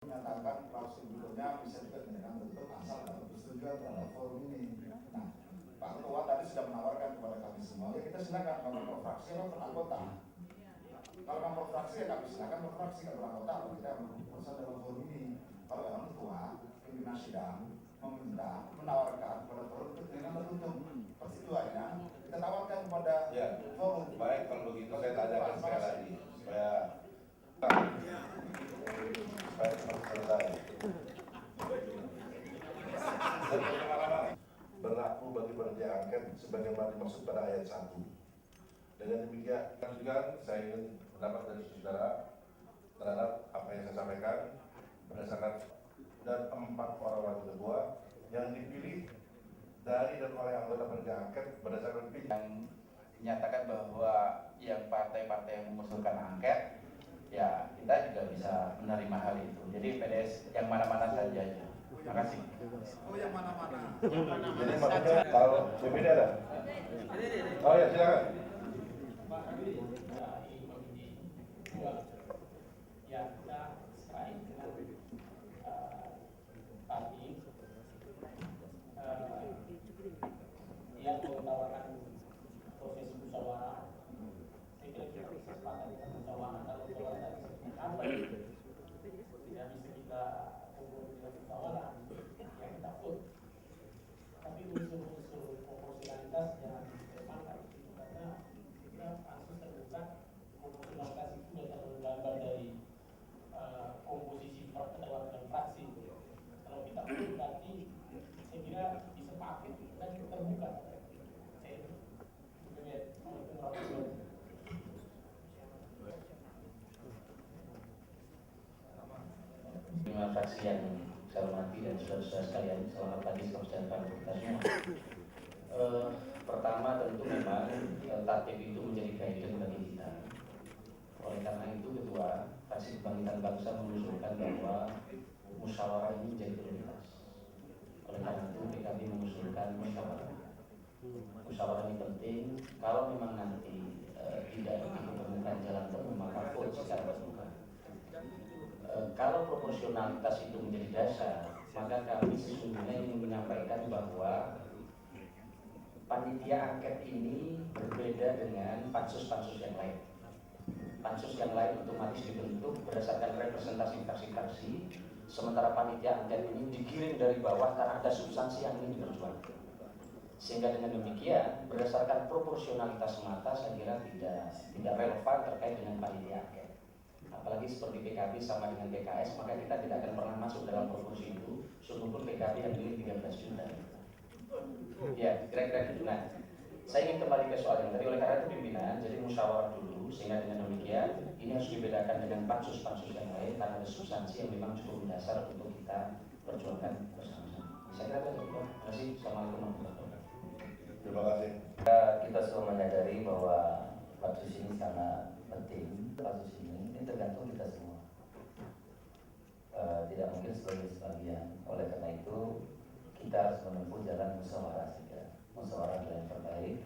menyatakan klausul berikutnya bisa juga dengan bentuk asal dalam persetujuan terhadap forum ini. Nah, Pak Ketua tadi sudah menawarkan kepada kami semua, ya kita silakan kalau per fraksi atau per anggota. Kalau per fraksi ya kami silakan per fraksi, kalau anggota apa tidak berurusan dalam forum ini. Kalau memang Ketua pimpinan sidang meminta menawarkan kepada forum untuk dengan tertutup persetujuannya, kita tawarkan kepada forum. Baik, kalau begitu saya tanyakan sekali lagi supaya selesai. Berlaku bagi panitia angket sebagaimana dimaksud pada ayat 1. Dengan demikian juga saya ingin pendapat dari saudara terhadap apa yang saya sampaikan berdasarkan dan 4 orang wakil ketua yang dipilih dari dan oleh anggota panitia angket berdasarkan yang dinyatakan bahwa yang partai-partai yang mengusulkan angket, ya kita juga bisa menerima hal itu. Jadi PDS yang mana-mana saja. Terima kasih. Oh, yang mana-mana. Jadi maksudnya kalau BPD ada? Oh ya, silakan. Ya, kita selain dengan tadi yang menawarkan proses musyawarah, saya kira kita bisa sepakat dengan musyawarah. Kalau musyawarah tadi seperti apa, tidak bisa kita ukur dengan musyawarah yang kita pun. Tapi unsur-unsur proporsionalitas jangan disepakati, karena kita pansus terbuka proporsionalitas itu adalah gambar dari komposisi perketuaan fraksi. Kalau kita pun berarti saya kira disepakati dan terbuka. Terima kasih yang saya hormati dan saudara-saudara sekalian, selamat pagi, salam sejahtera untuk kita semua. Pertama tentu memang tatib itu menjadi guidance bagi kita. Oleh karena itu Ketua Fraksi Kebangkitan Bangsa mengusulkan bahwa musyawarah ini menjadi prioritas. Oleh karena itu PKB mengusulkan musyawarah. Musyawarah ini penting. Kalau memang nanti tidak ditemukan jalan temu maka vote secara terbuka. Kalau proporsionalitas itu menjadi dasar, maka kami sesungguhnya ingin menyampaikan bahwa panitia angket ini berbeda dengan pansus-pansus yang lain. Pansus yang lain otomatis dibentuk berdasarkan representasi fraksi-fraksi, sementara panitia angket ini digiring dari bawah karena ada substansi yang ingin diperjuangkan. Sehingga dengan demikian, berdasarkan proporsionalitas semata, saya kira tidak relevan terkait dengan panitia angket. Apalagi seperti PKB sama dengan PKS, maka kita tidak akan pernah masuk dalam proporsi itu, sungguh PKB yang pilih 13 juta. Ya, kira-kira gitu. Nah, saya ingin kembali ke soal yang tadi. Oleh karena itu pimpinan, jadi musyawarah dulu, sehingga dengan demikian ini harus dibedakan dengan pansus-pansus yang lain karena ada substansi yang memang cukup mendasar untuk kita perjuangkan bersama-sama. Saya kira itu. Terima kasih. Assalamualaikum warahmatullahi wabarakatuh. Terima kasih. Kita semua menyadari bahwa pansus ini sangat penting. Pansus ini tergantung kita semua. Tidak mungkin sebagian. Oleh karena itu kita harus menempuh jalan musyawarah saja. Musyawarah adalah yang terbaik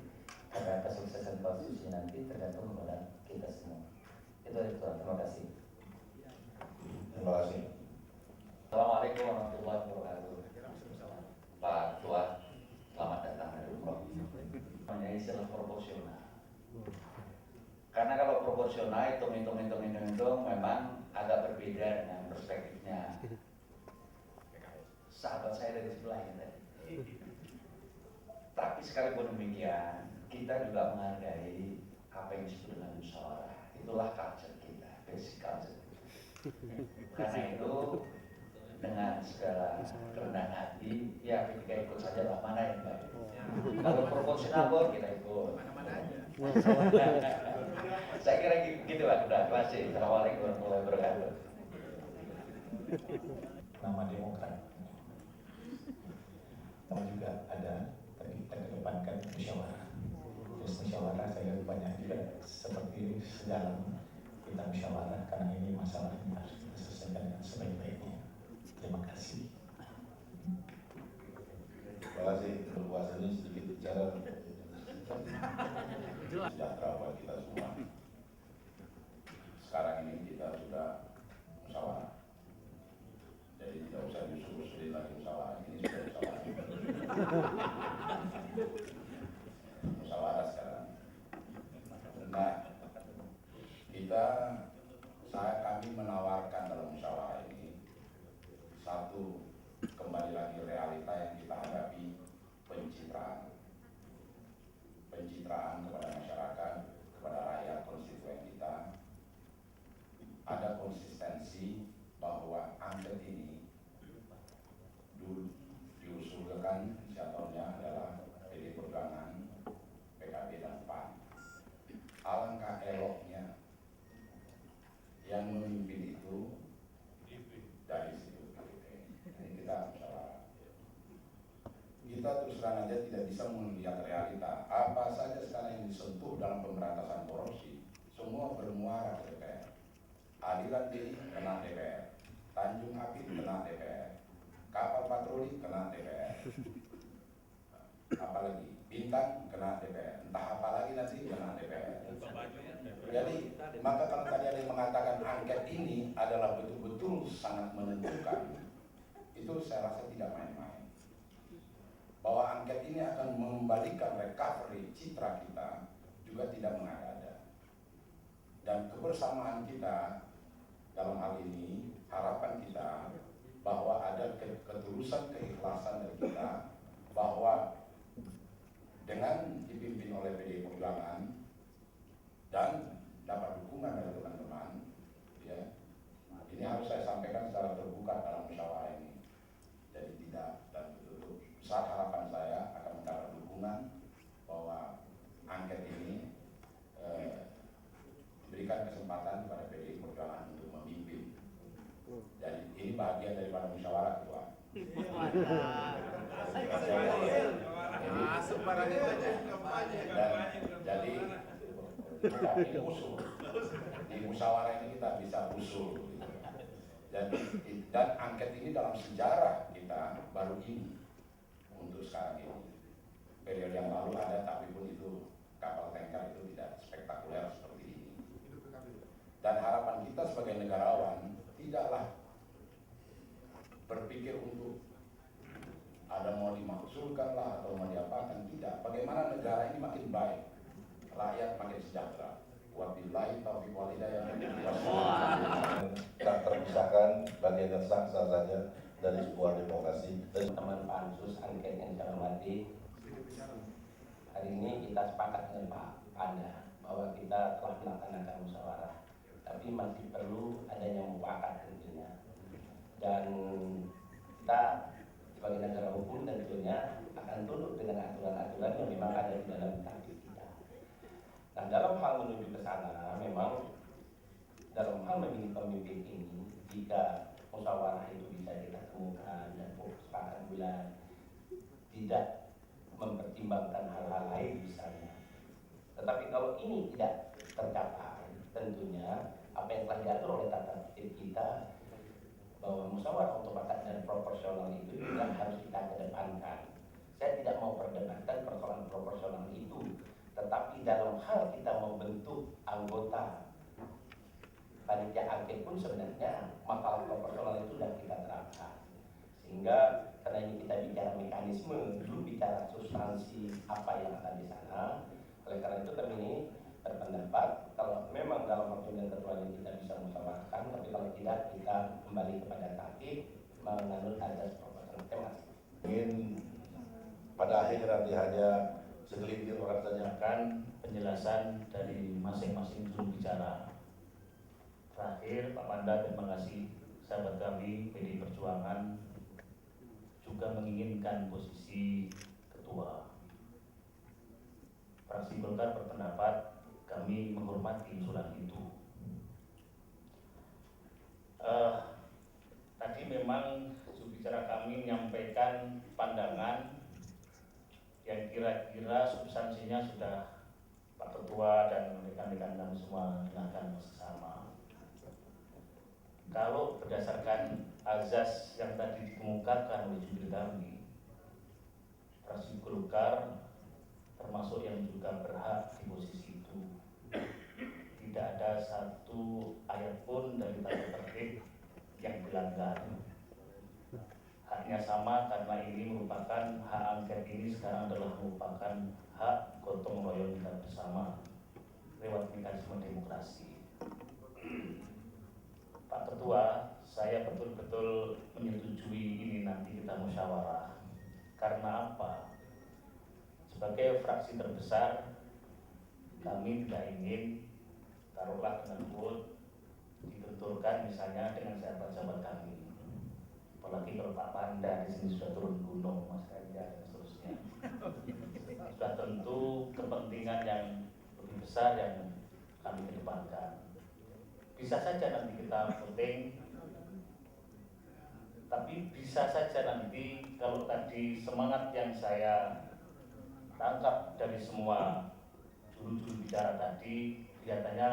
karena kesuksesan pansus ini nanti tergantung kepada kita semua. Itu dari Tuhan. Terima kasih. Terima kasih. Assalamualaikum warahmatullahi wabarakatuh. Pak Tua, selamat datang dari Umroh. Namanya istilah proporsional. Karena kalau proporsional hitung memang agak berbeda dengan perspektifnya sahabat saya dari sebelah ini tadi. Tapi sekalipun demikian, kita juga menghargai apa yang disebut dengan musyawarah. Itulah culture kita, basic culture. Karena itu dengan segala kerendahan hati, ya kita ikut saja lah, mana yang baik. Kalau proporsional pun kita ikut. Mana-mana aja. Saya kira gitu Pak. Terima kasih. Assalamualaikum warahmatullahi wabarakatuh. Nama Demokrat. Nama juga ada, tapi kita kedepankan musyawarah. Terus musyawarah saya banyak juga seperti sedalam kita musyawarah karena ini masalah yang harus kita selesaikan dengan sebaik-baiknya. Terima kasih. Terima kasih. Berpuasa ini sedikit bicara. Sejahtera buat kita semua. Sekarang ini kita sudah musyawarah. lagi musyawarah, ini sudah musyawarah. Musyawarah sekarang. Nah, kami menawarkan dalam musyawarah ini satu, kembali lagi realita yang kita hadapi, pencitraan kepada masyarakat, kepada rakyat konstituen kita. Ada konsistensi bahwa angket ini dulu diusulkan inisiatornya adalah PDI Perjuangan, PKB dan PAN. Alangkah eloknya yang memimpin itu dari situ PDIP. Ini kita musyawarah. Kita terus terang aja tidak bisa melihat realita. Apa saja sekarang yang disentuh dalam pemberantasan korupsi, semua bermuara ke DPR. Aliran DI kena DPR, Tanjung Api kena DPR, kapal patroli kena DPR, apalagi Bintang kena DPR, entah apa lagi nanti kena DPR. Jadi maka kalau tadi ada yang mengatakan angket ini adalah betul-betul sangat menentukan, itu saya rasa tidak main-main. Bahwa angket ini akan mengembalikan recovery citra kita juga tidak mengada-ada. Dan kebersamaan kita dalam hal ini, harapan kita bahwa ada ketulusan, keikhlasan dari kita, bahwa dengan dipimpin oleh PDI Perjuangan dan dapat dukungan dari teman-teman, ya, ini harus saya sampaikan secara terbuka dalam musyawarah ini. Jadi tidak, dan betul-betul besar harapan saya akan mendapat dukungan bahwa angket ini diberikan kesempatan kepada PDI Perjuangan untuk memimpin. Jadi ini bagian daripada musyawarah, Ketua. Jadi kita usul di musyawarah ini kita bisa usul. Dan angket ini dalam sejarah kita baru ini untuk sekarang ini. Periode yang lalu ada, tapi pun itu kapal tanker itu tidak spektakuler seperti ini. Dan harapan kita sebagai negarawan tidaklah berpikir untuk ada mau dimaksulkan lah atau mau diapakan, tidak. Bagaimana negara ini makin baik, rakyat makin sejahtera. Wabillahi taufiq wal hidayah. Tak terpisahkan bagian yang sah-sah saja dari sebuah demokrasi. Teman pansus angket yang saya hormati, hari ini kita sepakat dengan Pak Panda bahwa kita telah melaksanakan musyawarah, tapi masih perlu adanya mufakat tentunya. Dan kita sebagai negara hukum tentunya akan tunduk dengan aturan-aturan yang memang ada di dalam tatib kita. Nah, dalam hal menuju ke sana, memang dalam hal memilih pemimpin ini, jika musyawarah itu bisa kita temukan dan kesepakatan bulan tidak mempertimbangkan hal-hal lain misalnya. Tetapi kalau ini tidak tercapai, tentunya apa yang telah diatur oleh tata tertib kita bahwa musyawarah mufakat dan proporsional itu juga harus kita kedepankan. Saya tidak mau perdebatkan persoalan proporsional itu, tetapi dalam hal kita membentuk anggota panitia angket pun sebenarnya masalah proporsional itu sudah kita terapkan. Sehingga karena ini kita bicara mekanisme, belum bicara substansi apa yang ada di sana. Oleh karena itu kami ini berpendapat kalau memang dalam waktu dan ketua ini kita bisa musyawarahkan, tapi kalau tidak kita kembali kepada tatib menganut azas proporsional. Terima kasih. Ingin pada akhirnya nanti hanya segelintir orang saja. Kan penjelasan dari masing-masing juru bicara. Terakhir, Pak Panda, terima kasih. Sahabat kami PDI Perjuangan juga menginginkan posisi ketua. Fraksi Golkar berpendapat kami menghormati usulan itu. Tadi memang jurubicara kami menyampaikan pandangan yang kira-kira substansinya sudah Pak Ketua dan rekan-rekan kami semua dengarkan bersama. Kalau berdasarkan azas yang tadi dikemukakan oleh jubir kami, fraksi Golkar termasuk yang juga berhak di posisi itu. Tidak ada satu ayat pun dari tata tertib yang dilanggar. haknya sama karena ini merupakan hak angket ini sekarang adalah merupakan hak gotong royong kita bersama lewat mekanisme demokrasi. Pak Ketua, saya betul-betul menyetujui ini nanti kita musyawarah. Karena apa? Sebagai fraksi terbesar, kami tidak ingin taruhlah dengan quote dibenturkan misalnya dengan sahabat-sahabat kami. Apalagi kalau Pak Panda di sini sudah turun gunung, Mas Ganjar dan seterusnya. Sudah tentu kepentingan yang lebih besar yang kami kedepankan. Bisa saja nanti kita voting, tapi bisa saja nanti kalau tadi semangat yang saya tangkap dari semua juru-juru bicara tadi, kelihatannya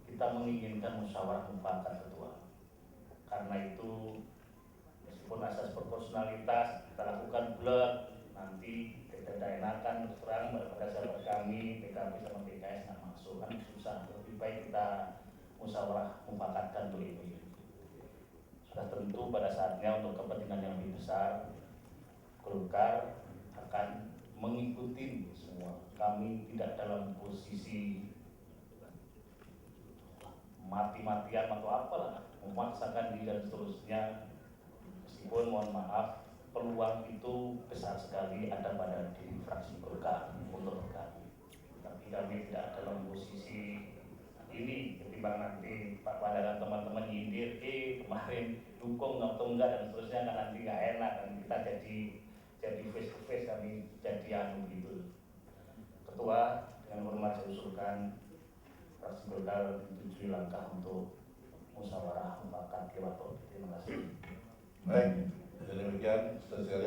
kita menginginkan musyawarah mufakat ketua. Karena itu meskipun asas proporsionalitas kita lakukan bulat, nanti kita tidak enakan terus terang pada sahabat kami PKB sama PKS nggak masuk kan susah. Lebih baik kita musyawarah mufakatkan dulu ini. Sudah tentu pada saatnya untuk kepentingan yang lebih besar, Golkar akan mengikuti semua. Kami tidak dalam posisi mati-matian atau apalah, memaksakan diri dan seterusnya. Meskipun mohon maaf, peluang itu besar sekali ada pada diri fraksi Golkar untuk bergabung. Tapi kami tidak dalam posisi ini ketimbang nanti Pak Wanda dan teman-teman nyindir, kemarin dukung atau enggak dan seterusnya kan nanti nggak enak dan kita jadi face to face kami jadi gitu. Ketua, dengan hormat saya usulkan fraksi Golkar menyetujui langkah untuk musyawarah mufakat lewat voting. Terima kasih. Baik, demikian saudara sekalian.